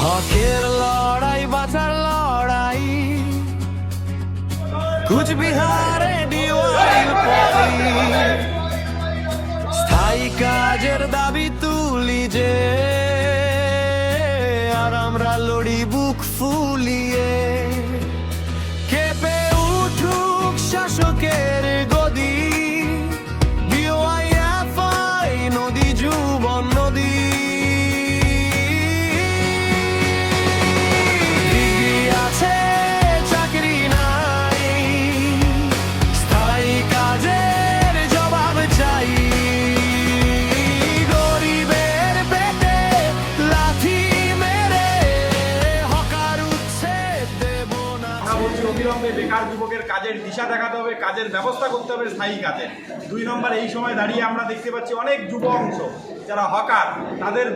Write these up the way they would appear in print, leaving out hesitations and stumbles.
হকের লড়াই বাঁচার লড়াই কুচবিহারে স্থায়ী কাজের দাবি তুলি যে আর আমরা লড়ি বুক ফুলিয়ে কেঁপে উঠুক শাসকের গদি DYFI নদী যুবন নদী অবিলম্বে বেকার যুবকের কাজের দিশা দেখাতে হবে, কাজের ব্যবস্থা করতে হবে স্থায়ী কাজের। 2 নম্বর, এই সময় দাঁড়িয়ে আমরা দেখতে পাচ্ছি অনেক যুব অংশ যারা হকার, তাদের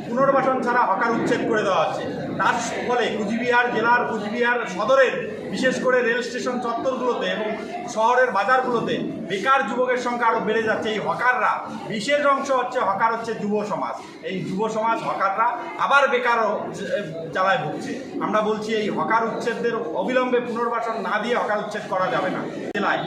পুনর্বাসন ছাড়া হকার উচ্ছেদ করে দেওয়া হচ্ছে। তার ফলে কুচবিহার জেলার, কুচবিহার সদরের বিশেষ করে রেল স্টেশন চত্বরগুলোতে এবং শহরের বাজারগুলোতে বেকার যুবকের সংখ্যা আরও বেড়ে যাচ্ছে। এই হকাররা, বিশেষ অংশ হচ্ছে হকার হচ্ছে যুব সমাজ। এই যুব সমাজ হকাররা আবার বেকারও জ্বালায় ভুগছে। আমরা বলছি এই হকার উচ্ছেদদের অবিলম্বে পুনর্বাসন না দিয়ে হকার উচ্ছেদ করা যাবে না। জেলায়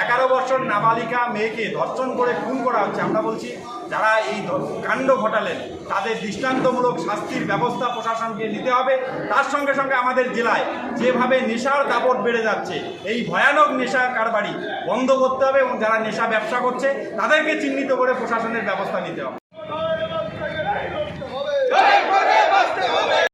11 বছর নাবালিকা মেয়েকে ধর্ষণ করে খুন করা হচ্ছে। আমরা বলছি যারা এই কাণ্ড ঘটালেন তাদের দৃষ্টান্তমূলক শাস্তির ব্যবস্থা প্রশাসনকে নিতে হবে। তার সঙ্গে সঙ্গে আমাদের জেলায় যেভাবে নেশার দাপট বেড়ে যাচ্ছে, এই ভয়ানক নেশা কারবারি বন্ধ করতে হবে এবং যারা নেশা ব্যবসা করছে তাদেরকে চিহ্নিত করে প্রশাসনের ব্যবস্থা নিতে হবে।